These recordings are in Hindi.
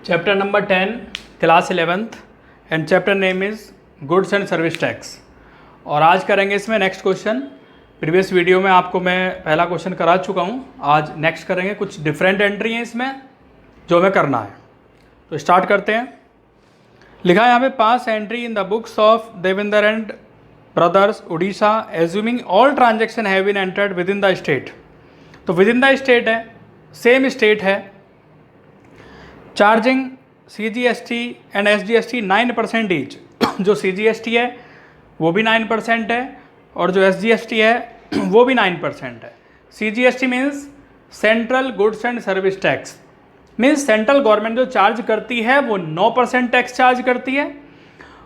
Chapter number 10 class 11th and chapter name is goods and service tax. और आज करेंगे इसमें नेक्स्ट क्वेश्चन। प्रीवियस वीडियो में आपको मैं पहला क्वेश्चन करा चुका हूँ, आज नेक्स्ट करेंगे। कुछ डिफरेंट एंट्री हैं इसमें जो हमें करना है, तो स्टार्ट करते हैं। लिखा है यहाँ पे pass entry in the books of Devendra and brothers Orissa assuming all transaction have been entered within the state. तो विद इन द स्टेट है, सेम स्टेट है। Charging CGST and SGST 9% each. जो CGST है वो भी 9% है और जो SGST है वो भी 9% है। CGST means central goods and service tax, means central government जो चार्ज करती है वो 9% टैक्स चार्ज करती है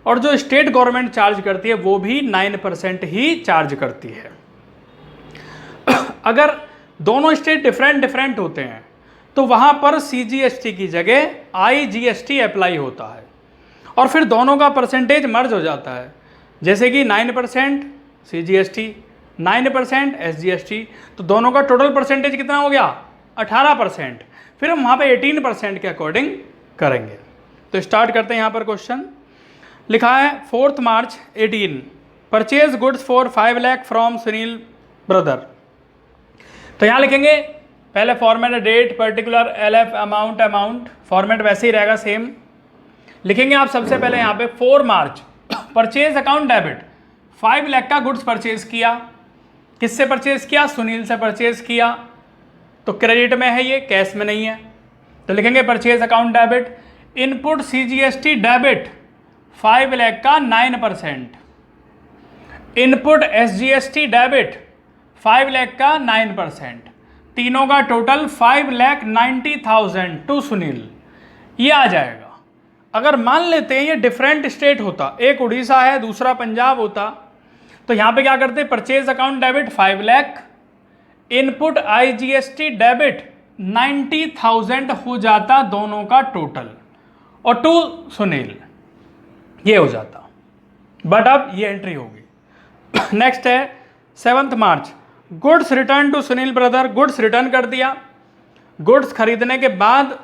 और जो स्टेट गवर्नमेंट चार्ज करती है वो भी 9% ही चार्ज करती है। अगर दोनों स्टेट डिफरेंट होते हैं तो वहाँ पर CGST की जगह IGST अप्लाई होता है और फिर दोनों का परसेंटेज मर्ज हो जाता है। जैसे कि 9% CGST, 9% SGST, तो दोनों का टोटल परसेंटेज कितना हो गया? 18%। फिर हम वहाँ पे 18% के अकॉर्डिंग करेंगे। तो स्टार्ट करते हैं। यहाँ पर क्वेश्चन लिखा है 4 March 18 purchase goods for 5 lakh फ्रॉम सुनील ब्रदर। तो यहाँ लिखेंगे पहले format date particular LF amount format वैसे ही रहेगा सेम। लिखेंगे आप सबसे पहले यहाँ पे 4 मार्च परचेज अकाउंट डेबिट 5 लाख का गुड्स परचेज किया। किससे परचेज किया? सुनील से परचेज किया। तो क्रेडिट में है, ये कैश में नहीं है। तो लिखेंगे purchase account debit input CGST debit 5 lakh का 9%, इनपुट SGST डेबिट 5 लाख का 9%, तीनों का टोटल 5,90,000 टू सुनील। ये आ जाएगा। अगर मान लेते हैं ये डिफरेंट स्टेट होता, एक उड़ीसा है दूसरा पंजाब होता, तो यहाँ पे क्या करते? Purchase account debit 5 lakh, input IGST debit 90,000 हो जाता दोनों का टोटल और टू सुनील ये हो जाता। बट अब ये एंट्री होगी। नेक्स्ट है 7 March goods return to Sunil brother. Goods return कर दिया। गुड्स खरीदने के बाद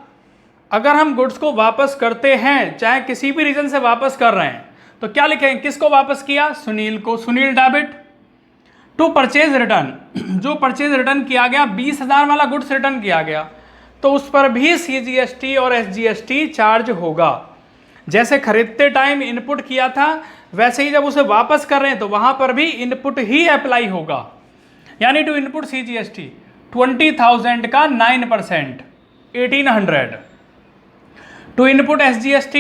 अगर हम गुड्स को वापस करते हैं, चाहे किसी भी रीजन से वापस कर रहे हैं, तो क्या लिखेंगे? किसको वापस किया? सुनील को। Sunil debit to purchase return. जो परचेज रिटर्न किया गया 20,000 वाला गुड्स रिटर्न किया गया, तो उस पर भी CGST और SGST चार्ज होगा। जैसे खरीदते टाइम इनपुट किया था, वैसे ही जब उसे वापस कर रहे हैं तो वहां पर भी इनपुट ही अप्लाई होगा। यानी टू इनपुट CGST 20,000 का 9%, 1,800। टू इनपुट SGST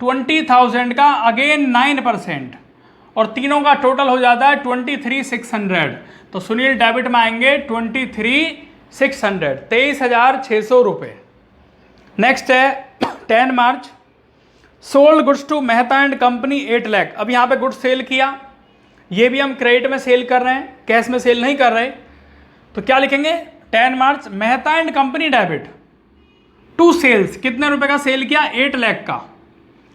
20,000 का अगेन 9% और तीनों का टोटल हो जाता है 23,600। तो सुनील डेबिट में आएंगे 23,600, 23,600 रुपये। नेक्स्ट है 10 March sold goods to Mehta and company 8 lakh. अब यहाँ पे गुड्स सेल किया, ये भी हम क्रेडिट में सेल कर रहे हैं, कैश में सेल नहीं कर रहे। तो क्या लिखेंगे? 10 March Mehta and company debit to sales. कितने रुपए का सेल किया? 8 लाख का।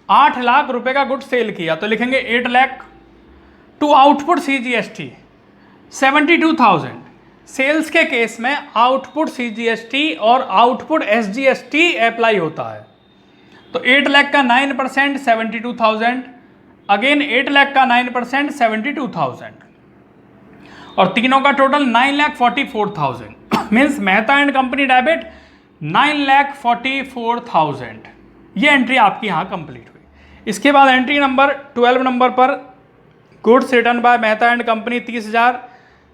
8 लाख रुपए का गुड सेल किया, तो लिखेंगे 8 lakh. To output CGST 72,000। Sales के केस में आउटपुट CGST और आउटपुट SGST अप्लाई होता है। तो 8 लाख का 9% 72,000, अगेन 8 लाख का 9% 72,000 और तीनों का total 9,44,000। Means Mehta and company debit 9,44,000। ये एंट्री आपकी यहाँ कंप्लीट हुई। इसके बाद एंट्री नंबर 12 नंबर पर goods return by Mehta and company 30,000।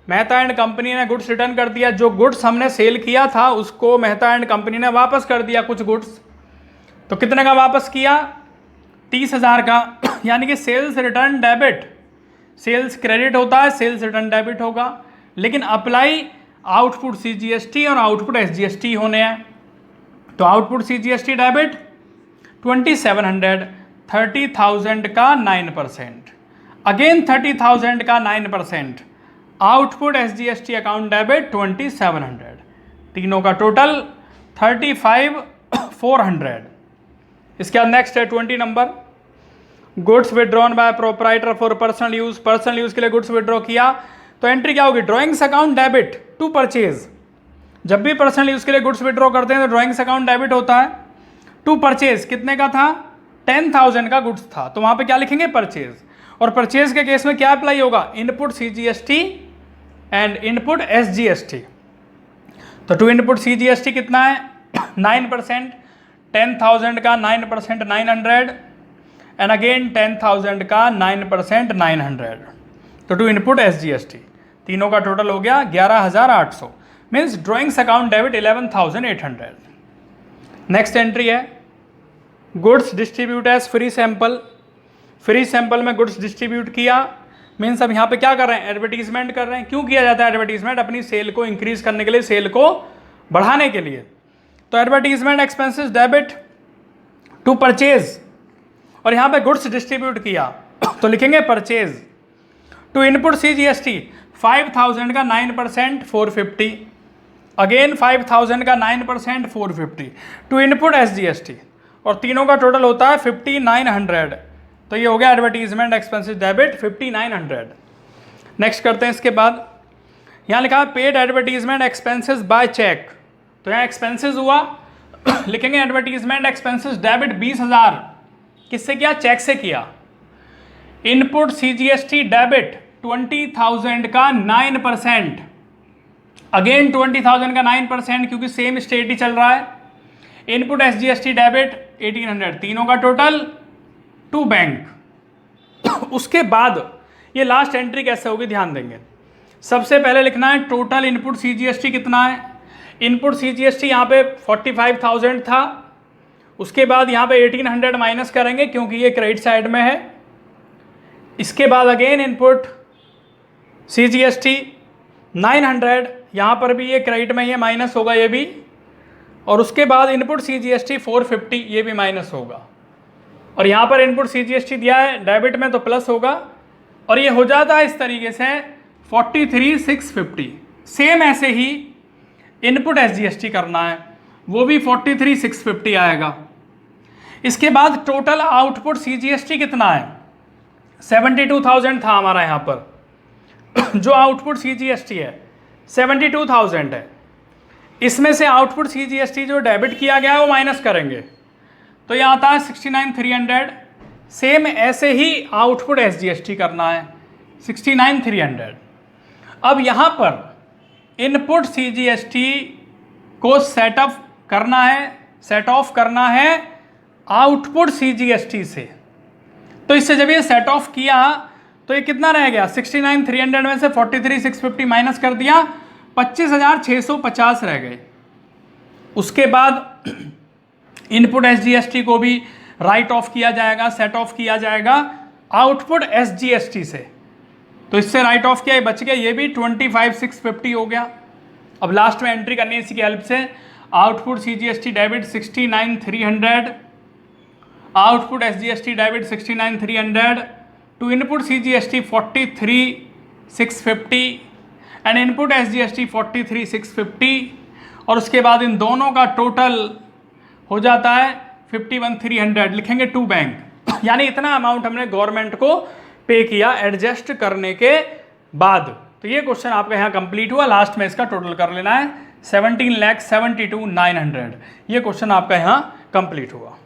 Mehta and company ने गुड्स रिटर्न कर दिया। जो गुड्स हमने सेल किया था उसको मेहता एंड कंपनी ने वापस कर दिया कुछ गुड्स। तो कितने का वापस किया? 30,000 का। यानी कि sales return debit, sales credit होता है, सेल्स रिटर्न डेबिट होगा, लेकिन अप्लाई आउटपुट CGST और आउटपुट SGST होने हैं। तो आउटपुट CGST डेबिट 2,700, 30,000 का 9%, अगेन 30,000 का 9%, आउटपुट SGST अकाउंट डेबिट 2,700, तीनों का टोटल 35,400। इसके बाद नेक्स्ट है 20 number goods withdrawn by proprietor for personal use. Personal use के लिए गुड्स विड्रॉ किया, तो एंट्री क्या होगी? Drawings account debit to purchase. जब भी पर्सनल यूज के लिए गुड्स विड्रॉ करते हैं तो ड्रॉइंग्स अकाउंट डेबिट होता है। टू परचेज कितने का था, 10,000 का गुड्स था, तो वहाँ पे क्या लिखेंगे, परचेज। और परचेज के केस में क्या अप्लाई होगा, input CGST and input SGST। तो टू इनपुट CGST कितना है 9%, 10,000 का 9% 900 एंड अगेन 10,000 का 9% 900। तो टू इनपुट SGST तीनों का टोटल हो गया 11,800, means drawings account debit 11,800। Next entry है goods distribute as free sample. Free sample में गुड्स डिस्ट्रीब्यूट किया, मीन्स अब यहाँ पे क्या कर रहे हैं, एडवर्टीजमेंट कर रहे हैं। क्यों किया जाता है एडवर्टीजमेंट, अपनी सेल को इंक्रीज करने के लिए, सेल को बढ़ाने के लिए। तो advertisement expenses debit to purchase, और यहाँ पे गुड्स डिस्ट्रीब्यूट किया तो लिखेंगे परचेज। टू इनपुट CGST 5,000 का 9% 450, अगेन 5,000 का 9% 450। टू इनपुट SGST, और तीनों का टोटल होता है 5,900। तो ये हो गया एडवर्टीजमेंट एक्सपेंसेस डेबिट 5,900। नेक्स्ट करते हैं इसके बाद, यहाँ लिखा है paid advertisement expenses by cheque. तो यहाँ एक्सपेंसेस हुआ लिखेंगे एडवर्टीजमेंट एक्सपेंसेस डेबिट 20,000, किससे किया, चेक से किया। इनपुट CGST डेबिट 20,000 का 9%, अगेन 20,000 का 9% क्योंकि सेम स्टेट ही चल रहा है। इनपुट SGST डेबिट 1,800, तीनों का टोटल टू बैंक। उसके बाद ये लास्ट एंट्री कैसे होगी ध्यान देंगे। सबसे पहले लिखना है टोटल इनपुट CGST कितना है। इनपुट CGST यहाँ पे 45,000 था, उसके बाद यहाँ पे 1,800 माइनस करेंगे क्योंकि ये क्रेडिट साइड में है। इसके बाद अगेन इनपुट CGST 900, यहाँ पर भी ये क्रेडिट में, ये माइनस होगा ये भी। और उसके बाद इनपुट CGST 450, ये भी माइनस होगा। और यहाँ पर इनपुट CGST दिया है डेबिट में तो प्लस होगा, और ये हो जाता है इस तरीके से 43,650। सेम ऐसे ही इनपुट SGST करना है, वो भी 43,650 आएगा। इसके बाद टोटल आउटपुट CGST कितना है, 72,000 था हमारा यहाँ पर। जो आउटपुट CGST है 72,000 है, इसमें से आउटपुट CGST जो डेबिट किया गया है वो माइनस करेंगे, तो ये आता है 69,300। सेम ऐसे ही आउटपुट SGST करना है 69,300। अब यहाँ पर इनपुट CGST को सेटअप करना है, सेट ऑफ करना है आउटपुट CGST से। तो इससे जब ये सेट ऑफ किया तो ये कितना रह गया, 69,300 में से 43,650 माइनस कर दिया, 25,650 रह गए। उसके बाद इनपुट SGST को भी राइट ऑफ किया जाएगा, सेट ऑफ किया जाएगा आउटपुट SGST से। तो इससे राइट ऑफ किया, ये बच गया, ये भी 25,650 हो गया। अब लास्ट में एंट्री करनी है इसी की हेल्प से। Output CGST debit 69,300, output SGST debit 69,300, to input CGST 43,650 and input SGST 43,650, और उसके बाद इन दोनों का टोटल हो जाता है 51,300। लिखेंगे टू बैंक, यानी इतना अमाउंट हमने गवर्नमेंट को पे किया एडजस्ट करने के बाद। तो ये क्वेश्चन आपका यहाँ कंप्लीट हुआ। लास्ट में इसका टोटल कर लेना है 17,72,900। ये क्वेश्चन आपका यहाँ कंप्लीट हुआ।